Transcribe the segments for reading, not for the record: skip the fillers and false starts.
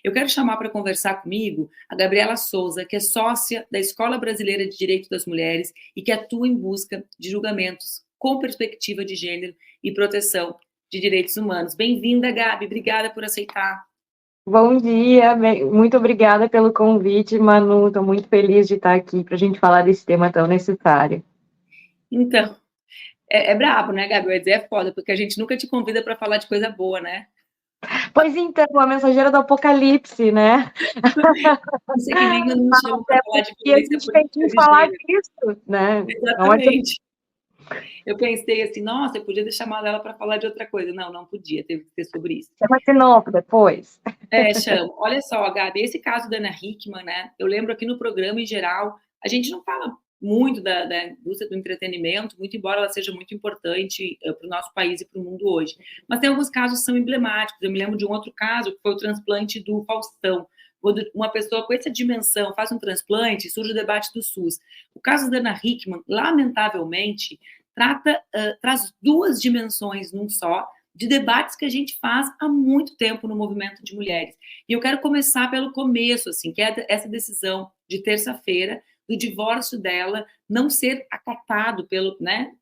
Eu quero chamar para conversar comigo a Gabriela Souza, que é sócia da Escola Brasileira de Direito das Mulheres e que atua em busca de julgamentos com perspectiva de gênero e proteção de direitos humanos. Bem-vinda, Gabi, obrigada por aceitar. Bom dia, muito obrigada pelo convite, Manu. Estou muito feliz de estar aqui para a gente falar desse tema tão necessário. Então, é brabo, né, Gabi? Eu ia dizer é foda, porque a gente nunca te convida para falar de coisa boa, né? Pois então, a mensageira do apocalipse, né? Você que nem quando me chama para Até falar de porque a violência gente tem política que de falar gênero. disso, né? Não adianta. Exatamente. Eu pensei assim, nossa, eu podia ter chamado ela para falar de outra coisa. Não, não podia, teve que ser sobre isso. Chama de novo depois. Chamo. Olha só, Gabi, esse caso da Ana Hickman, né? Eu lembro aqui no programa, em geral, a gente não fala muito da indústria do entretenimento, muito embora ela seja muito importante para o nosso país e para o mundo hoje. Mas tem alguns casos que são emblemáticos. Eu me lembro de um outro caso, que foi o transplante do Faustão. Quando uma pessoa com essa dimensão faz um transplante, surge o debate do SUS. O caso da Ana Hickman, lamentavelmente, traz duas dimensões num só, de debates que a gente faz há muito tempo no movimento de mulheres. E eu quero começar pelo começo, assim, que é essa decisão de terça-feira do divórcio dela não ser acatado pelo, né,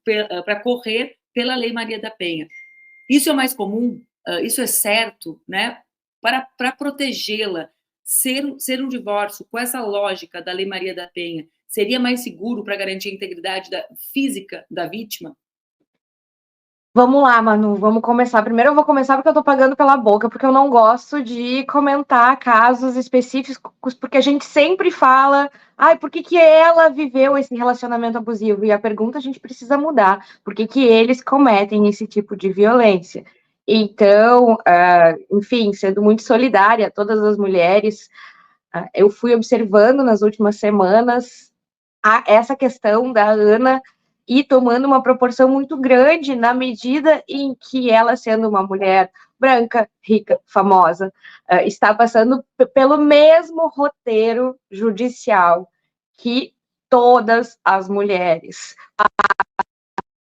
para correr pela Lei Maria da Penha. Isso é o mais comum? Isso é certo, né? Para protegê-la, ser um divórcio com essa lógica da Lei Maria da Penha seria mais seguro para garantir a integridade física da vítima? Vamos lá, Manu, vamos começar. Primeiro eu vou começar porque eu tô pagando pela boca, porque eu não gosto de comentar casos específicos, porque a gente sempre fala, por que que ela viveu esse relacionamento abusivo? E a pergunta a gente precisa mudar, por que que eles cometem esse tipo de violência? Então, enfim, sendo muito solidária a todas as mulheres, eu fui observando nas últimas semanas essa questão da Ana e tomando uma proporção muito grande na medida em que ela, sendo uma mulher branca, rica, famosa, está passando pelo mesmo roteiro judicial que todas as mulheres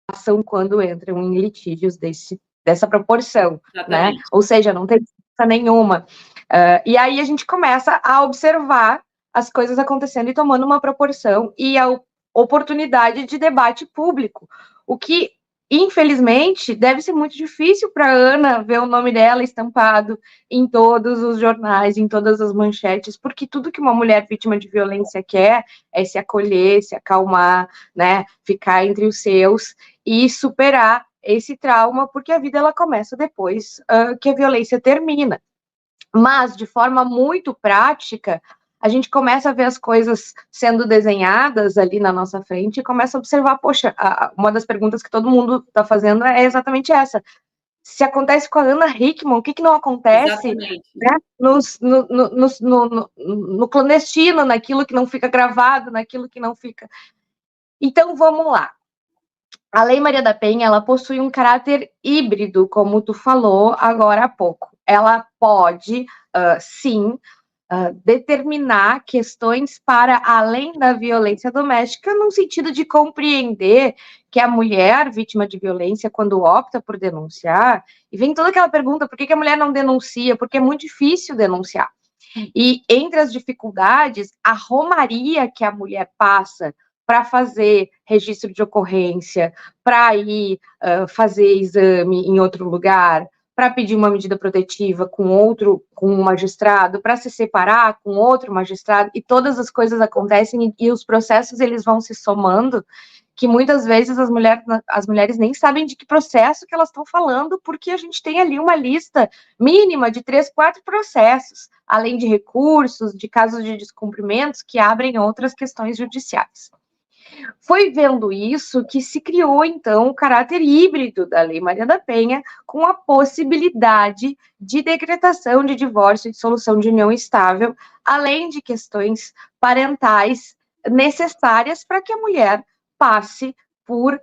passam quando entram em litígios dessa proporção, né? Ou seja, não tem diferença nenhuma. E aí a gente começa a observar as coisas acontecendo e tomando uma proporção e a oportunidade de debate público, o que, infelizmente, deve ser muito difícil para a Ana ver o nome dela estampado em todos os jornais, em todas as manchetes, porque tudo que uma mulher vítima de violência quer é se acolher, se acalmar, né, ficar entre os seus e superar esse trauma, porque a vida ela começa depois que a violência termina. Mas, de forma muito prática, a gente começa a ver as coisas sendo desenhadas ali na nossa frente e começa a observar, poxa, uma das perguntas que todo mundo está fazendo é exatamente essa. Se acontece com a Ana Hickman, o que não acontece, né, no clandestino, naquilo que não fica gravado, naquilo que não fica... Então, vamos lá. A Lei Maria da Penha, ela possui um caráter híbrido, como tu falou agora há pouco. Ela pode, sim, determinar questões para além da violência doméstica, no sentido de compreender que a mulher vítima de violência, quando opta por denunciar, e vem toda aquela pergunta, por que a mulher não denuncia? Porque é muito difícil denunciar. E entre as dificuldades, a romaria que a mulher passa para fazer registro de ocorrência, para ir fazer exame em outro lugar, para pedir uma medida protetiva com um magistrado, para se separar com outro magistrado, e todas as coisas acontecem e os processos eles vão se somando, que muitas vezes as mulheres nem sabem de que processo que elas estão falando, porque a gente tem ali uma lista mínima de 3, 4 processos, além de recursos, de casos de descumprimentos que abrem outras questões judiciais. Foi vendo isso que se criou, então, o caráter híbrido da Lei Maria da Penha, com a possibilidade de decretação de divórcio e dissolução de união estável, além de questões parentais necessárias para que a mulher passe por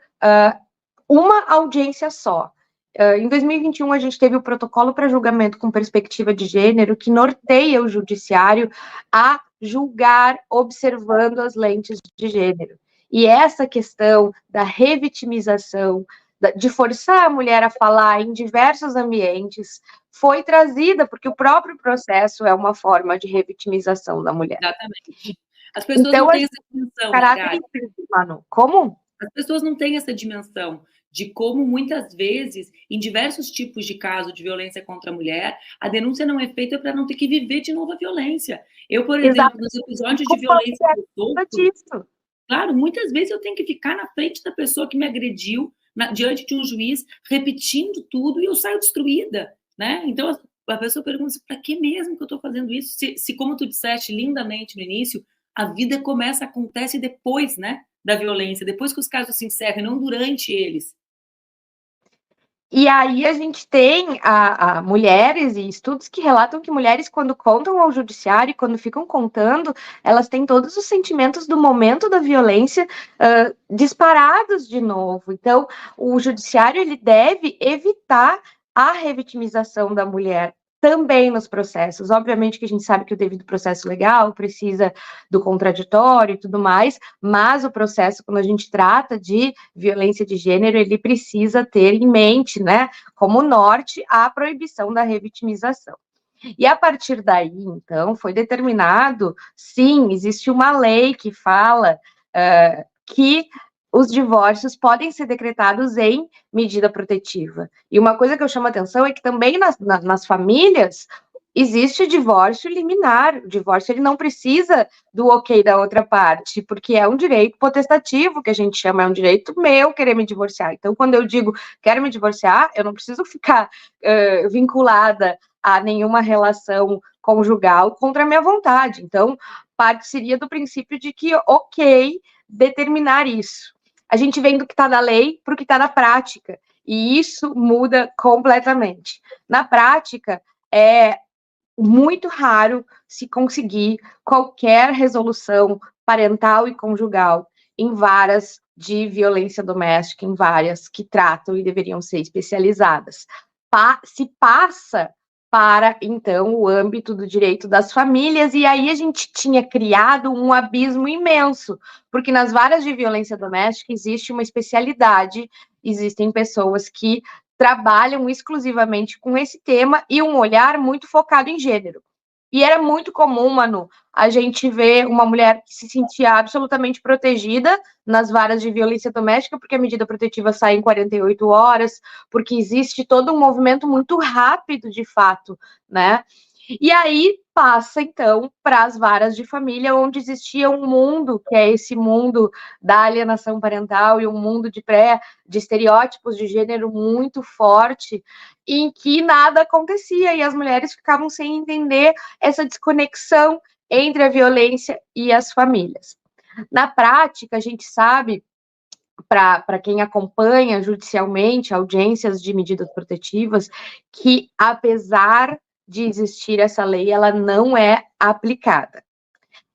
uma audiência só. Em 2021, a gente teve o protocolo para julgamento com perspectiva de gênero, que norteia o judiciário a julgar observando as lentes de gênero. E essa questão da revitimização, de forçar a mulher a falar em diversos ambientes, foi trazida, porque o próprio processo é uma forma de revitimização da mulher. Exatamente. As pessoas Então, não têm essa dimensão, né, caráter Gabi? Manu, como? As pessoas não têm essa dimensão de como, muitas vezes, em diversos tipos de caso de violência contra a mulher, a denúncia não é feita para não ter que viver de novo a violência. Eu, por Exato. exemplo, nos episódios de violência que eu sofro, Disso. claro, muitas vezes eu tenho que ficar na frente da pessoa que me agrediu, diante de um juiz, repetindo tudo, e eu saio destruída, né? Então, a pessoa pergunta, para que mesmo que eu estou fazendo isso? Se, como tu disseste lindamente no início, a vida acontece depois, né, da violência, depois que os casos se encerram, não durante eles. E aí a gente tem a mulheres e estudos que relatam que mulheres, quando contam ao judiciário, quando ficam contando, elas têm todos os sentimentos do momento da violência disparados de novo. Então, o judiciário ele deve evitar a revitimização da mulher também nos processos. Obviamente que a gente sabe que o devido processo legal precisa do contraditório e tudo mais, mas o processo, quando a gente trata de violência de gênero, ele precisa ter em mente, né, como norte, a proibição da revitimização. E a partir daí, então, foi determinado, sim, existe uma lei que fala que os divórcios podem ser decretados em medida protetiva. E uma coisa que eu chamo a atenção é que também nas famílias existe divórcio liminar. O divórcio ele não precisa do ok da outra parte, porque é um direito potestativo, que a gente chama, é um direito meu querer me divorciar. Então, quando eu digo quero me divorciar, eu não preciso ficar vinculada a nenhuma relação conjugal contra a minha vontade. Então, parte seria do princípio de que, ok, determinar isso. A gente vem do que está na lei para o que está na prática, e isso muda completamente. Na prática, é muito raro se conseguir qualquer resolução parental e conjugal em varas de violência doméstica, em várias que tratam e deveriam ser especializadas. Se passa para, então, o âmbito do direito das famílias, e aí a gente tinha criado um abismo imenso, porque nas varas de violência doméstica existe uma especialidade, existem pessoas que trabalham exclusivamente com esse tema e um olhar muito focado em gênero. E era muito comum, Manu, a gente ver uma mulher que se sentia absolutamente protegida nas varas de violência doméstica, porque a medida protetiva sai em 48 horas, porque existe todo um movimento muito rápido, de fato, né? E aí passa, então, para as varas de família, onde existia um mundo, que é esse mundo da alienação parental e um mundo de estereótipos de gênero muito forte, em que nada acontecia e as mulheres ficavam sem entender essa desconexão entre a violência e as famílias. Na prática, a gente sabe, para quem acompanha judicialmente audiências de medidas protetivas, que apesar de existir essa lei, ela não é aplicada.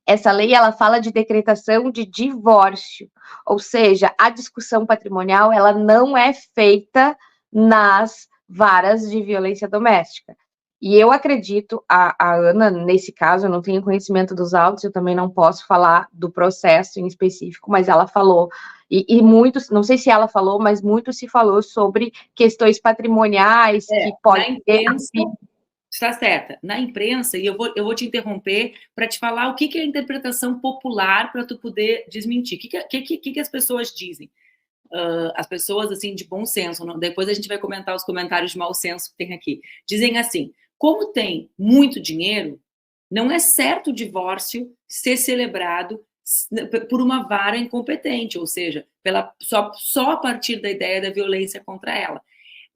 Essa lei, ela fala de decretação de divórcio, ou seja, a discussão patrimonial, ela não é feita nas varas de violência doméstica. E eu acredito, a Ana, nesse caso, eu não tenho conhecimento dos autos, eu também não posso falar do processo em específico, mas ela falou, e muitos, não sei se ela falou, mas muito se falou sobre questões patrimoniais que podem ter. Está certa. Na imprensa, e eu vou te interromper para te falar o que é a interpretação popular para tu poder desmentir. O que as pessoas dizem? As pessoas, assim, de bom senso, não? Depois a gente vai comentar os comentários de mau senso que tem aqui. Dizem assim, como tem muito dinheiro, não é certo o divórcio ser celebrado por uma vara incompetente, ou seja, só a partir da ideia da violência contra ela.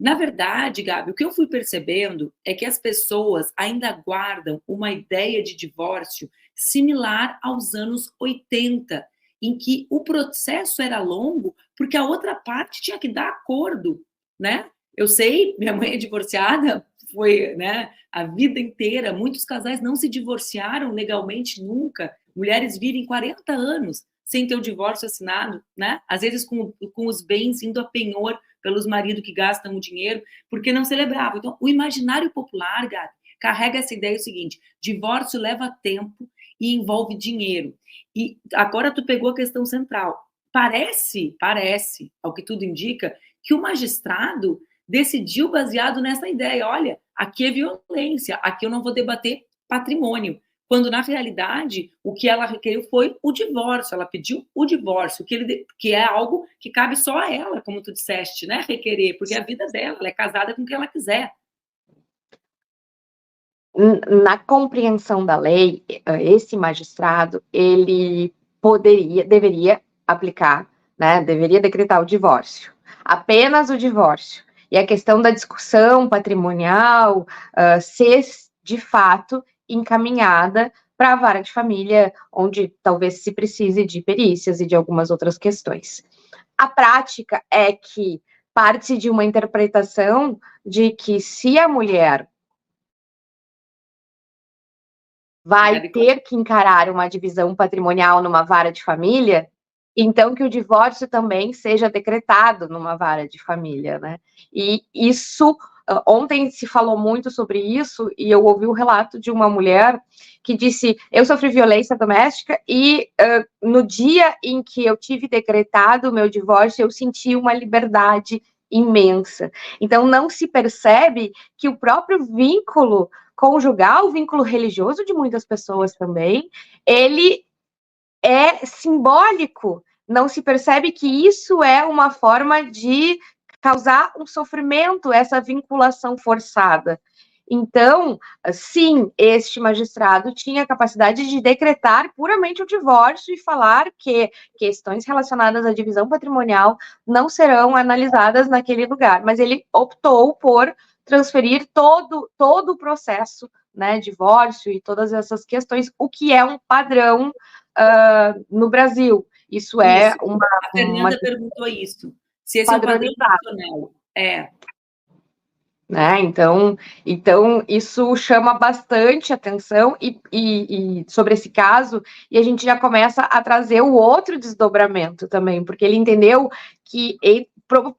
Na verdade, Gabi, o que eu fui percebendo é que as pessoas ainda guardam uma ideia de divórcio similar aos anos 80, em que o processo era longo porque a outra parte tinha que dar acordo, né? Eu sei, minha mãe é divorciada, foi, né, a vida inteira, muitos casais não se divorciaram legalmente nunca, mulheres vivem 40 anos sem ter o divórcio assinado, né? Às vezes com os bens indo a penhor pelos maridos que gastam o dinheiro, porque não celebravam. Então, o imaginário popular, Gabi, carrega essa ideia seguinte, divórcio leva tempo e envolve dinheiro. E agora tu pegou a questão central. Parece, ao que tudo indica, que o magistrado decidiu baseado nessa ideia. Olha, aqui é violência, aqui eu não vou debater patrimônio. Quando, na realidade, o que ela requeriu foi o divórcio, ela pediu o divórcio, que é algo que cabe só a ela, como tu disseste, né, requerer, porque é a vida dela, ela é casada com quem ela quiser. Na compreensão da lei, esse magistrado, ele deveria aplicar, né, deveria decretar o divórcio, apenas o divórcio. E a questão da discussão patrimonial ser, de fato, encaminhada para a vara de família, onde talvez se precise de perícias e de algumas outras questões. A prática é que parte de uma interpretação de que se a mulher vai ter que encarar uma divisão patrimonial numa vara de família, então que o divórcio também seja decretado numa vara de família, né? E isso, ontem se falou muito sobre isso, e eu ouvi o relato de uma mulher que disse, eu sofri violência doméstica e no dia em que eu tive decretado o meu divórcio, eu senti uma liberdade imensa. Então não se percebe que o próprio vínculo conjugal, o vínculo religioso de muitas pessoas também, ele é simbólico. Não se percebe que isso é uma forma de causar um sofrimento, essa vinculação forçada. Então, sim, este magistrado tinha a capacidade de decretar puramente o divórcio e falar que questões relacionadas à divisão patrimonial não serão analisadas naquele lugar, mas ele optou por transferir todo o processo, né, divórcio e todas essas questões, o que é um padrão no Brasil. Isso é uma... A Fernanda perguntou isso, se esse é um padrão nacional. Né? Então, isso chama bastante atenção e sobre esse caso, e a gente já começa a trazer o outro desdobramento também, porque ele entendeu que ele,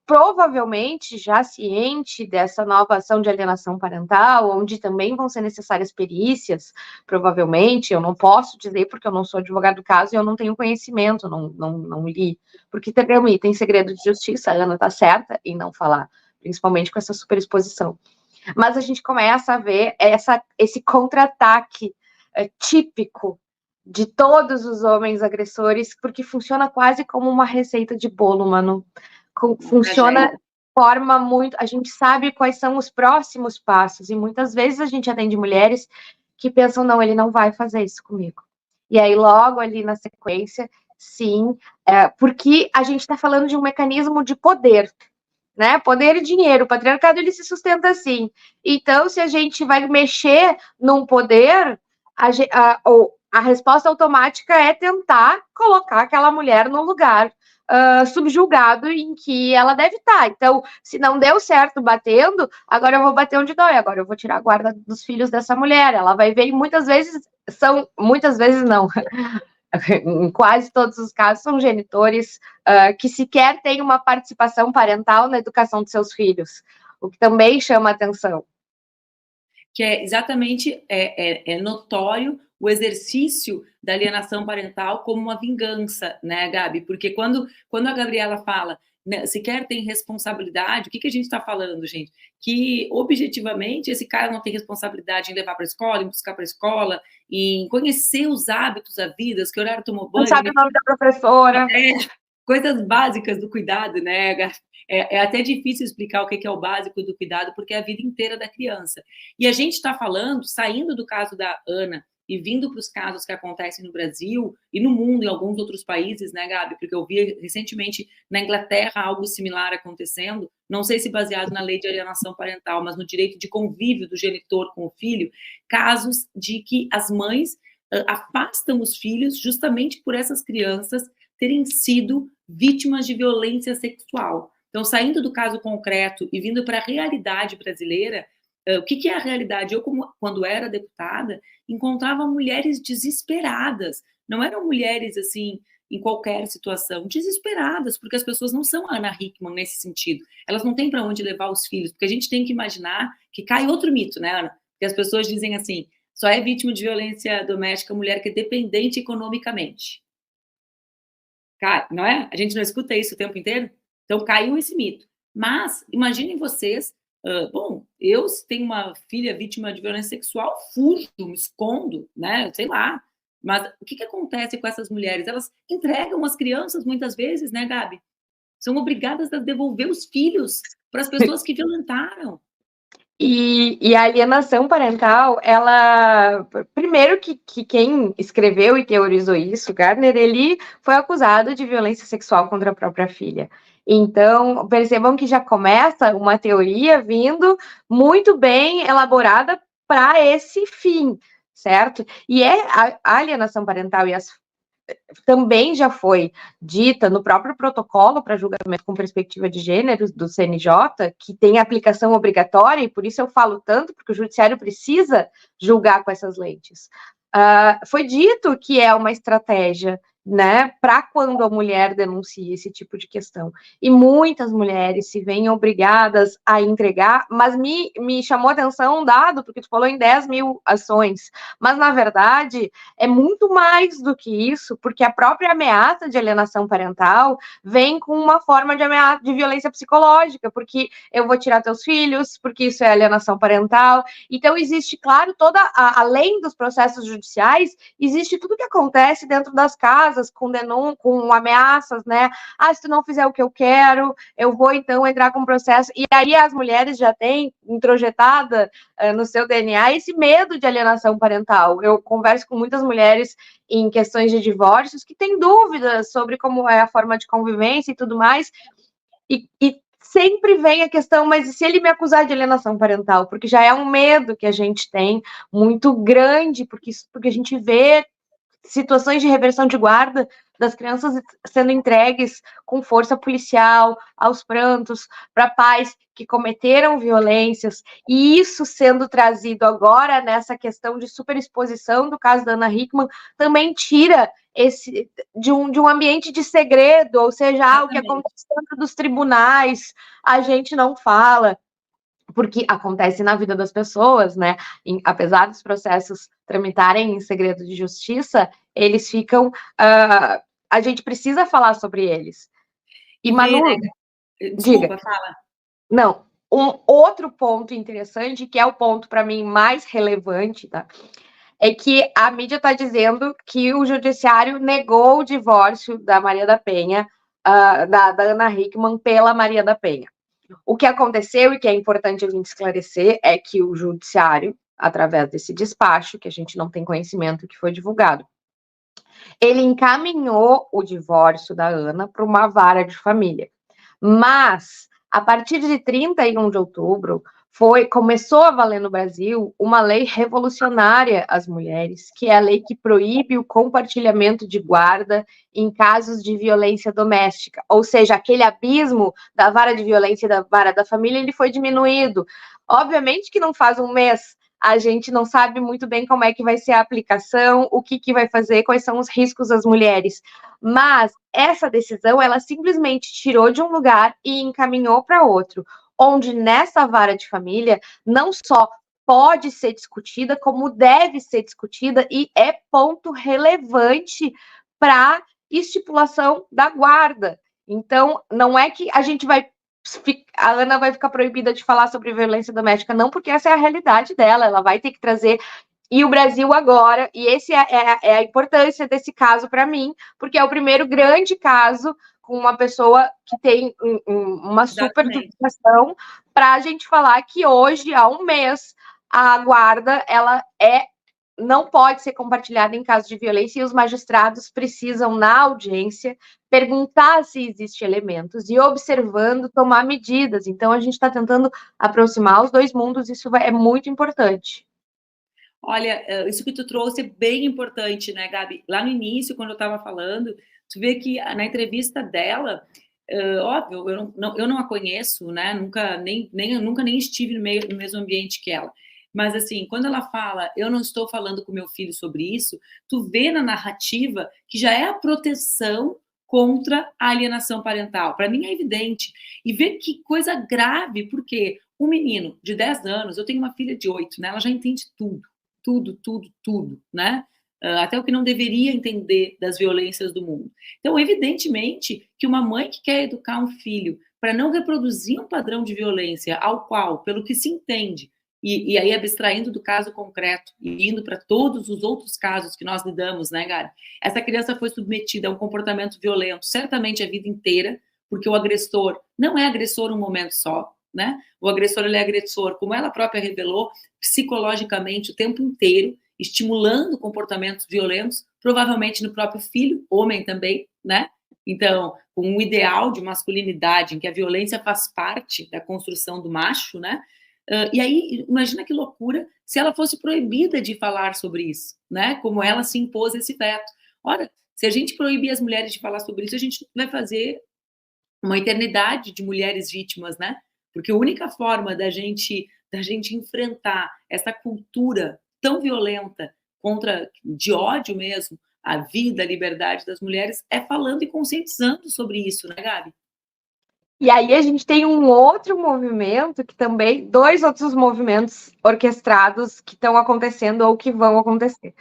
provavelmente já ciente dessa nova ação de alienação parental, onde também vão ser necessárias perícias, provavelmente, eu não posso dizer porque eu não sou advogado do caso e eu não tenho conhecimento, não li, porque também tem segredo de justiça, a Ana está certa em não falar, principalmente com essa superexposição. Mas a gente começa a ver esse contra-ataque típico de todos os homens agressores, porque funciona quase como uma receita de bolo, mano. Funciona de forma muito... A gente sabe quais são os próximos passos, e muitas vezes a gente atende mulheres que pensam, não, ele não vai fazer isso comigo. E aí, logo ali na sequência, sim, porque a gente está falando de um mecanismo de poder, né? Poder e dinheiro. O patriarcado ele se sustenta assim. Então, se a gente vai mexer num poder, a resposta automática é tentar colocar aquela mulher no lugar subjugado em que ela deve estar. Então, se não deu certo batendo, agora eu vou bater onde dói, agora eu vou tirar a guarda dos filhos dessa mulher. Ela vai ver, e muitas vezes não, em quase todos os casos, são genitores que sequer têm uma participação parental na educação de seus filhos, o que também chama atenção. Que é exatamente notório o exercício da alienação parental como uma vingança, né, Gabi? Porque quando a Gabriela fala, né, sequer tem responsabilidade, o que a gente está falando, gente? Que, objetivamente, esse cara não tem responsabilidade em levar para a escola, em buscar para a escola, em conhecer os hábitos da vida, que horário tomou banho. Não sabe o nome da professora. Coisas básicas do cuidado, né, Gabi? É até difícil explicar o que é o básico do cuidado, porque é a vida inteira da criança. E a gente está falando, saindo do caso da Ana e vindo para os casos que acontecem no Brasil e no mundo, em alguns outros países, né, Gabi? Porque eu vi recentemente na Inglaterra algo similar acontecendo, não sei se baseado na lei de alienação parental, mas no direito de convívio do genitor com o filho, casos de que as mães afastam os filhos justamente por essas crianças terem sido vítimas de violência sexual. Então, saindo do caso concreto e vindo para a realidade brasileira, o que é a realidade? Eu, quando era deputada, encontrava mulheres desesperadas. Não eram mulheres, assim, em qualquer situação, desesperadas, porque as pessoas não são a Ana Hickman nesse sentido. Elas não têm para onde levar os filhos, porque a gente tem que imaginar que cai outro mito, né, Ana? Que as pessoas dizem assim, só é vítima de violência doméstica mulher que é dependente economicamente. Cara, não é? A gente não escuta isso o tempo inteiro? Então, caiu esse mito. Mas, imaginem vocês Bom, eu se tenho uma filha vítima de violência sexual, fujo, me escondo, né? Sei lá. Mas o que acontece com essas mulheres? Elas entregam as crianças muitas vezes, né, Gabi? São obrigadas a devolver os filhos para as pessoas que violentaram. E a alienação parental, ela. Primeiro que quem escreveu e teorizou isso, Gardner, ele foi acusado de violência sexual contra a própria filha. Então, percebam que já começa uma teoria vindo muito bem elaborada para esse fim, certo? E a alienação parental e as também já foi dita no próprio protocolo para julgamento com perspectiva de gênero do CNJ, que tem aplicação obrigatória, e por isso eu falo tanto, porque o judiciário precisa julgar com essas lentes. Foi dito que é uma estratégia, né, para quando a mulher denuncia esse tipo de questão. E muitas mulheres se veem obrigadas a entregar, mas me chamou a atenção um dado, porque tu falou em 10 mil ações, mas na verdade é muito mais do que isso, porque a própria ameaça de alienação parental vem com uma forma de ameaça de violência psicológica, porque eu vou tirar teus filhos, porque isso é alienação parental. Então existe, claro, além dos processos judiciais, existe tudo que acontece dentro das casas, com ameaças, né? Se tu não fizer o que eu quero, eu vou então entrar com processo. E aí as mulheres já têm introjetada no seu DNA esse medo de alienação parental. Eu converso com muitas mulheres em questões de divórcios que têm dúvidas sobre como é a forma de convivência e tudo mais, e sempre vem a questão, mas e se ele me acusar de alienação parental? Porque já é um medo que a gente tem muito grande, porque a gente vê situações de reversão de guarda das crianças sendo entregues com força policial, aos prantos, para pais que cometeram violências, e isso sendo trazido agora nessa questão de superexposição do caso da Ana Hickman, também tira de um ambiente de segredo, ou seja, o que acontece dentro dos tribunais, a gente não fala, porque acontece na vida das pessoas, né? Apesar dos processos tramitarem em segredo de justiça, eles ficam. A gente precisa falar sobre eles. E, Manu, Desculpa, diga. fala. Não, um outro ponto interessante, que é o ponto para mim mais relevante, tá? É que a mídia está dizendo que o judiciário negou o divórcio da Maria da Penha, da Ana Hickman pela Maria da Penha. O que aconteceu e que é importante a gente esclarecer é que o judiciário, através desse despacho, que a gente não tem conhecimento que foi divulgado, ele encaminhou o divórcio da Ana para uma vara de família. Mas, a partir de 31 de outubro, começou a valer no Brasil uma lei revolucionária às mulheres, que é a lei que proíbe o compartilhamento de guarda em casos de violência doméstica. Ou seja, aquele abismo da vara de violência e da vara da família, ele foi diminuído. Obviamente que não faz um mês, a gente não sabe muito bem como é que vai ser a aplicação, o que vai fazer, quais são os riscos às mulheres. Mas essa decisão, ela simplesmente tirou de um lugar e encaminhou para outro, onde nessa vara de família não só pode ser discutida, como deve ser discutida, e é ponto relevante para estipulação da guarda. Então, não é que a gente vai a Ana vai ficar proibida de falar sobre violência doméstica, não, porque essa é a realidade dela, ela vai ter que trazer. E o Brasil agora, e esse é a importância desse caso para mim, porque é o primeiro grande caso com uma pessoa que tem uma super divulgação, para a gente falar que hoje, há um mês, a guarda, ela não pode ser compartilhada em caso de violência, e os magistrados precisam, na audiência, perguntar se existem elementos e, observando, tomar medidas. Então, a gente está tentando aproximar os dois mundos, isso é muito importante. Olha, isso que tu trouxe é bem importante, né, Gabi? Lá no início, quando eu estava falando, tu vê que na entrevista dela, óbvio, eu não a conheço, né? Nunca nem estive no mesmo ambiente que ela. Mas assim, quando ela fala, eu não estou falando com meu filho sobre isso, tu vê na narrativa que já é a proteção contra a alienação parental. Para mim é evidente. E vê que coisa grave, porque um menino de 10 anos, eu tenho uma filha de 8, né? Ela já entende tudo, tudo, né? Até o que não deveria entender das violências do mundo. Então, evidentemente, que uma mãe que quer educar um filho para não reproduzir um padrão de violência ao qual, pelo que se entende, e aí abstraindo do caso concreto e indo para todos os outros casos que nós lidamos, né, Gabi? Essa criança foi submetida a um comportamento violento, certamente a vida inteira, porque o agressor não é agressor um momento só, né? O agressor, ele é agressor, como ela própria revelou, psicologicamente o tempo inteiro, estimulando comportamentos violentos, provavelmente no próprio filho, homem também, né? Então, com um ideal de masculinidade, em que a violência faz parte da construção do macho, né? E aí, imagina que loucura se ela fosse proibida de falar sobre isso, né? Como ela se impôs esse veto. Ora, se a gente proibir as mulheres de falar sobre isso, a gente vai fazer uma eternidade de mulheres vítimas, né? Porque a única forma da gente enfrentar essa cultura tão violenta de ódio mesmo, a vida, a liberdade das mulheres, é falando e conscientizando sobre isso, né, Gabi? E aí a gente tem um outro movimento que também, 2 outros movimentos orquestrados que estão acontecendo ou que vão acontecer,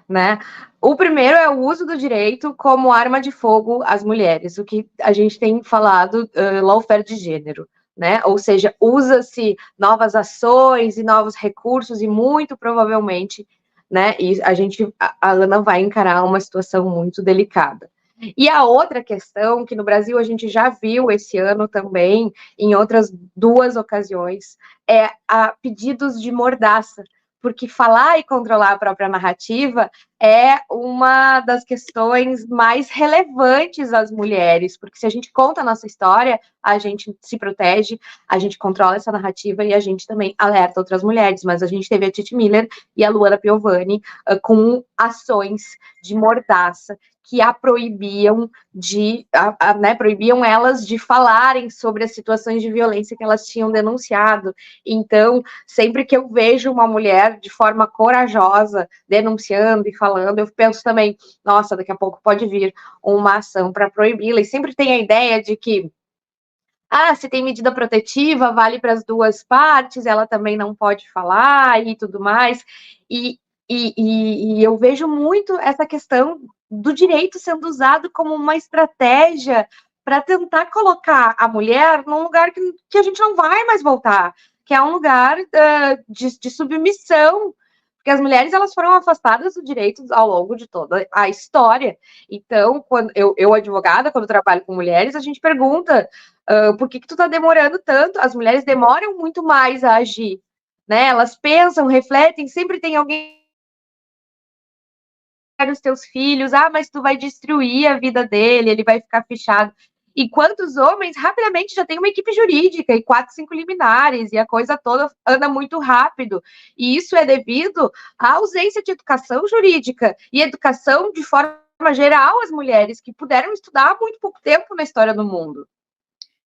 né? O primeiro é o uso do direito como arma de fogo às mulheres, o que a gente tem falado, lawfare de gênero, né? Ou seja, usa-se novas ações e novos recursos e muito provavelmente, né? E a Ana vai encarar uma situação muito delicada. E a outra questão, que no Brasil a gente já viu esse ano também, em outras 2 ocasiões, é a pedidos de mordaça, porque falar e controlar a própria narrativa é uma das questões mais relevantes às mulheres, porque se a gente conta a nossa história, a gente se protege, a gente controla essa narrativa e a gente também alerta outras mulheres, mas a gente teve a Titi Miller e a Luana Piovani com ações de mordaça que a proibiam proibiam elas de falarem sobre as situações de violência que elas tinham denunciado. Então, sempre que eu vejo uma mulher de forma corajosa denunciando e falando, eu penso também, nossa, daqui a pouco pode vir uma ação para proibi-la. E sempre tem a ideia de que se tem medida protetiva, vale para as 2 partes, ela também não pode falar e tudo mais. E eu vejo muito essa questão do direito sendo usado como uma estratégia para tentar colocar a mulher num lugar que a gente não vai mais voltar, que é um lugar de submissão, porque as mulheres elas foram afastadas do direito ao longo de toda a história. Então, quando eu advogada, quando trabalho com mulheres, a gente pergunta por que tu tá demorando tanto? As mulheres demoram muito mais a agir, né? Elas pensam, refletem, sempre tem alguém os teus filhos, mas tu vai destruir a vida dele, ele vai ficar fechado. Enquanto os homens rapidamente já têm uma equipe jurídica e 4, 5 liminares, e a coisa toda anda muito rápido. E isso é devido à ausência de educação jurídica e educação de forma geral às mulheres, que puderam estudar há muito pouco tempo na história do mundo.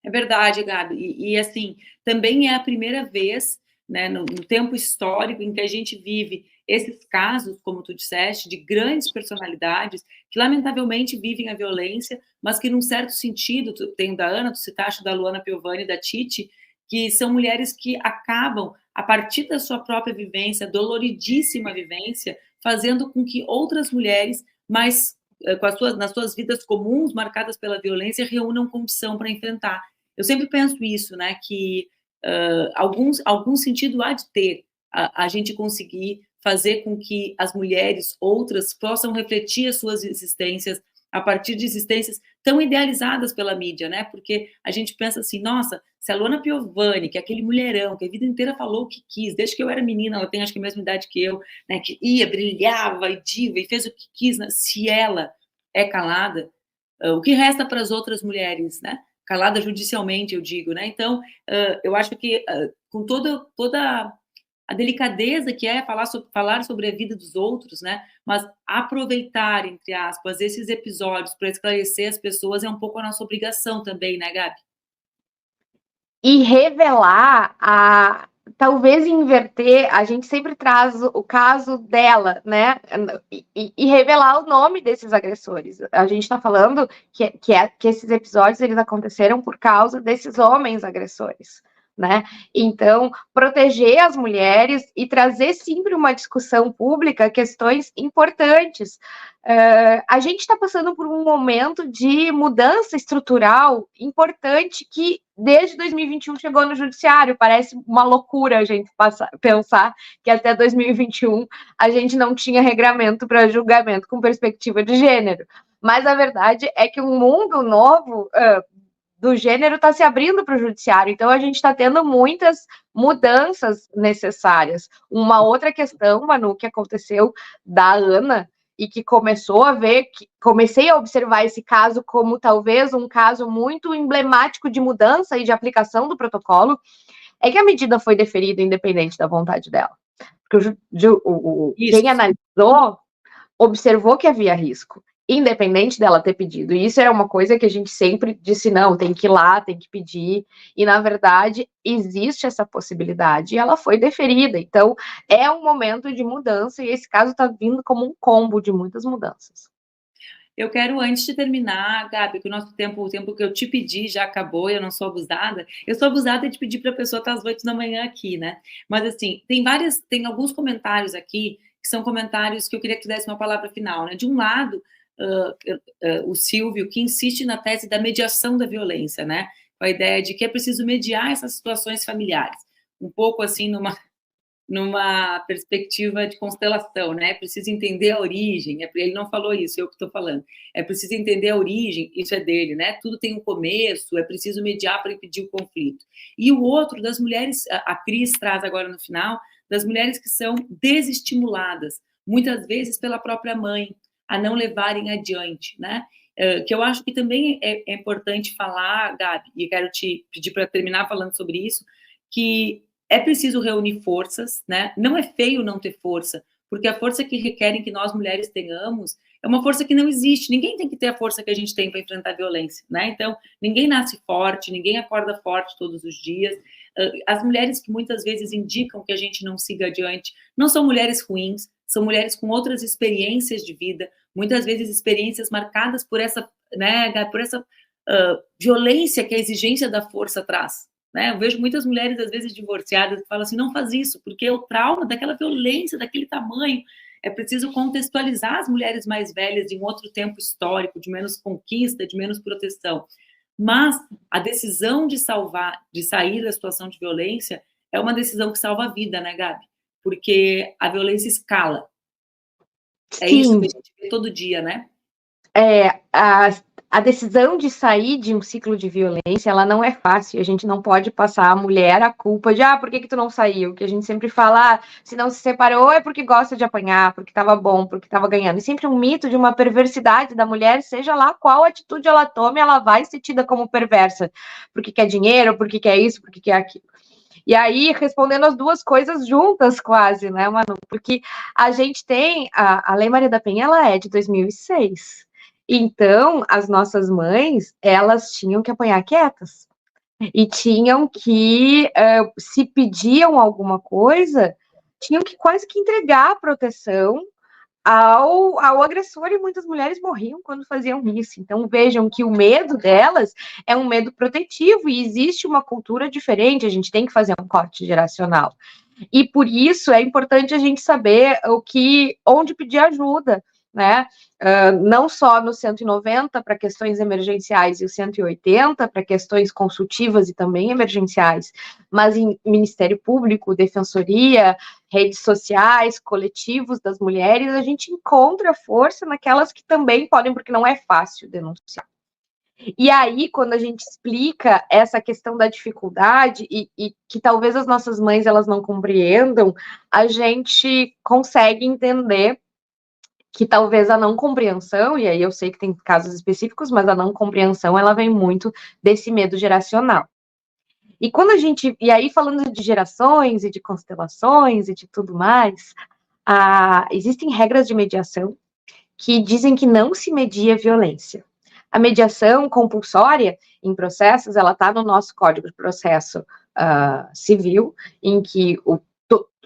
É verdade, Gabi. E assim, também é a primeira vez, né, no tempo histórico em que a gente vive esses casos, como tu disseste, de grandes personalidades que, lamentavelmente, vivem a violência, mas que, num certo sentido, tem da Ana, tu citaste da Luana Piovani e da Titi, que são mulheres que acabam, a partir da sua própria vivência, doloridíssima vivência, fazendo com que outras mulheres mais nas suas vidas comuns, marcadas pela violência, reúnam condição para enfrentar. Eu sempre penso isso, né, que algum sentido há de ter a gente conseguir fazer com que as mulheres, outras, possam refletir as suas existências a partir de existências tão idealizadas pela mídia, né? Porque a gente pensa assim, nossa, se a Luana Piovani, que é aquele mulherão, que a vida inteira falou o que quis, desde que eu era menina, ela tem acho que a mesma idade que eu, né? Que ia, brilhava e diva e fez o que quis, né? Se ela é calada, o que resta para as outras mulheres, né? Calada judicialmente, eu digo, né? Então, eu acho que com toda a delicadeza que é falar sobre a vida dos outros, né? Mas aproveitar, entre aspas, esses episódios para esclarecer as pessoas é um pouco a nossa obrigação também, né, Gabi? E revelar talvez inverter, a gente sempre traz o caso dela, né? E revelar o nome desses agressores. A gente está falando que esses episódios eles aconteceram por causa desses homens agressores, né? Então, proteger as mulheres e trazer sempre uma discussão pública, questões importantes. A gente está passando por um momento de mudança estrutural importante que, desde 2021, chegou no judiciário. Parece uma loucura a gente pensar que até 2021 a gente não tinha regramento para julgamento com perspectiva de gênero. Mas a verdade é que um mundo novo do gênero está se abrindo para o judiciário, então a gente está tendo muitas mudanças necessárias. Uma outra questão, Manu, que aconteceu da Ana, e que comecei a observar esse caso como talvez um caso muito emblemático de mudança e de aplicação do protocolo, é que a medida foi deferida independente da vontade dela. Porque quem analisou observou que havia risco, independente dela ter pedido. E isso é uma coisa que a gente sempre disse, não, tem que ir lá, tem que pedir. E, na verdade, existe essa possibilidade e ela foi deferida. Então, é um momento de mudança e esse caso está vindo como um combo de muitas mudanças. Eu quero, antes de terminar, Gabi, que o tempo que eu te pedi já acabou, eu não sou abusada. Eu sou abusada de pedir para a pessoa estar às 8 da manhã aqui, né? Mas, assim, tem alguns comentários aqui que são comentários que eu queria que tu desse uma palavra final, né? De um lado, o Silvio, que insiste na tese da mediação da violência, né? Com a ideia de que é preciso mediar essas situações familiares. Um pouco, assim, numa perspectiva de constelação, né? É preciso entender a origem. Ele não falou isso, eu que estou falando. É preciso entender a origem, isso é dele, né? Tudo tem um começo, é preciso mediar para impedir o conflito. E o outro, das mulheres, a Cris traz agora no final, das mulheres que são desestimuladas, muitas vezes pela própria mãe, a não levarem adiante, né? Que eu acho que também é importante falar, Gabi, e quero te pedir para terminar falando sobre isso, que é preciso reunir forças, né? Não é feio não ter força, porque a força que requerem que nós mulheres tenhamos é uma força que não existe. Ninguém tem que ter a força que a gente tem para enfrentar a violência, né? Então, ninguém nasce forte, ninguém acorda forte todos os dias. As mulheres que muitas vezes indicam que a gente não siga adiante não são mulheres ruins, são mulheres com outras experiências de vida, muitas vezes experiências marcadas por essa, né, por essa violência que a exigência da força traz. Né? Eu vejo muitas mulheres, às vezes, divorciadas, que falam assim, não faz isso, porque o trauma daquela violência, daquele tamanho, é preciso contextualizar as mulheres mais velhas em outro tempo histórico, de menos conquista, de menos proteção. Mas a decisão de salvar, de sair da situação de violência, é uma decisão que salva a vida, né, Gabi? Porque a violência escala. É Sim. Isso que a gente vê todo dia, né? A decisão de sair de um ciclo de violência, ela não é fácil. A gente não pode passar a mulher a culpa de, por que tu não saiu? Que a gente sempre fala, se não se separou é porque gosta de apanhar, porque estava bom, porque estava ganhando. E sempre um mito de uma perversidade da mulher, seja lá qual atitude ela tome, ela vai ser tida como perversa. Porque quer dinheiro, porque quer isso, porque quer aquilo. E aí, respondendo as duas coisas juntas quase, né, Manu? Porque a gente tem, a Lei Maria da Penha, ela é de 2006. Então, as nossas mães, elas tinham que apanhar quietas. E tinham que, se pediam alguma coisa, tinham que quase que entregar a proteção ao agressor, e muitas mulheres morriam quando faziam isso. Então, vejam que o medo delas é um medo protetivo, e existe uma cultura diferente, a gente tem que fazer um corte geracional. E por isso é importante a gente saber onde pedir ajuda, né? Não só no 190 para questões emergenciais e o 180 para questões consultivas e também emergenciais, mas em Ministério Público, Defensoria, redes sociais, coletivos das mulheres, a gente encontra força naquelas que também podem, porque não é fácil denunciar. E aí, quando a gente explica essa questão da dificuldade e que talvez as nossas mães elas não compreendam, a gente consegue entender que talvez a não compreensão, e aí eu sei que tem casos específicos, mas a não compreensão, ela vem muito desse medo geracional. E aí falando de gerações e de constelações e de tudo mais, existem regras de mediação que dizem que não se media violência. A mediação compulsória em processos, ela está no nosso Código de Processo Civil, em que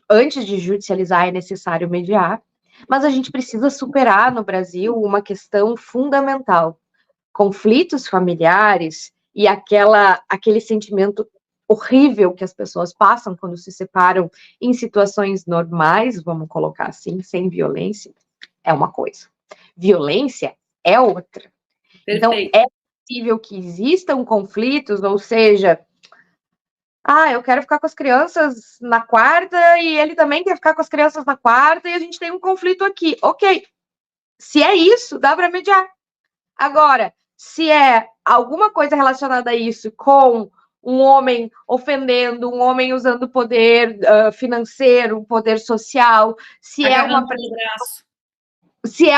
antes de judicializar é necessário mediar, mas a gente precisa superar no Brasil uma questão fundamental: conflitos familiares e aquele sentimento horrível que as pessoas passam quando se separam em situações normais, vamos colocar assim, sem violência, é uma coisa. Violência é outra. Então, é possível que existam conflitos, ou seja, eu quero ficar com as crianças na quarta e ele também quer ficar com as crianças na quarta e a gente tem um conflito aqui. Ok, se é isso, dá para mediar. Agora, se é alguma coisa relacionada a isso com um homem ofendendo, um homem usando poder financeiro, poder social, se é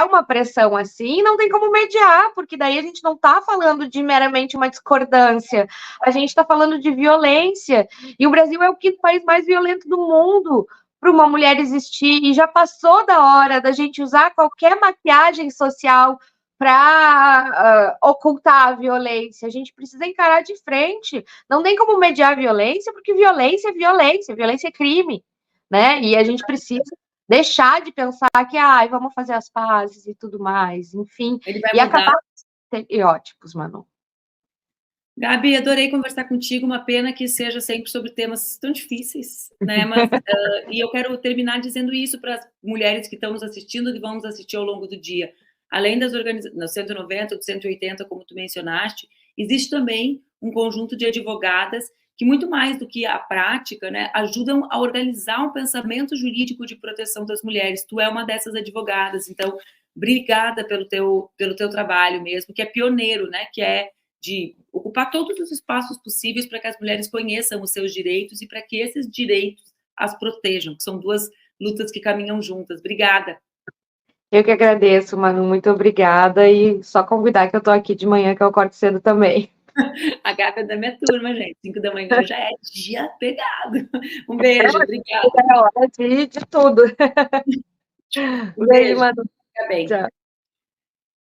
uma pressão assim, não tem como mediar, porque daí a gente não está falando de meramente uma discordância, a gente está falando de violência, e o Brasil é o quinto país mais violento do mundo para uma mulher existir, e já passou da hora da gente usar qualquer maquiagem social para ocultar a violência. A gente precisa encarar de frente, não tem como mediar a violência, porque violência é violência, violência é crime, né? E a gente precisa deixar de pensar que, vamos fazer as pazes e tudo mais, enfim. E acabar com estereótipos, Manu. Gabi, adorei conversar contigo, uma pena que seja sempre sobre temas tão difíceis, né? Mas, e eu quero terminar dizendo isso para as mulheres que estão nos assistindo, que vão nos assistir ao longo do dia. Além das organizações, 190, 180, como tu mencionaste, existe também um conjunto de advogadas que, muito mais do que a prática, né, ajudam a organizar um pensamento jurídico de proteção das mulheres. Tu é uma dessas advogadas, então, obrigada pelo teu trabalho mesmo, que é pioneiro, né, que é de ocupar todos os espaços possíveis para que as mulheres conheçam os seus direitos e para que esses direitos as protejam, que são duas lutas que caminham juntas. Obrigada. Eu que agradeço, Manu, muito obrigada, e só convidar que eu tô aqui de manhã, que eu acordo cedo também. A Gabi é da minha turma, gente. 5 da manhã já é dia pegado. Um beijo, obrigada. É hora de tudo. Um beijo, Manu. Fica bem. Tchau.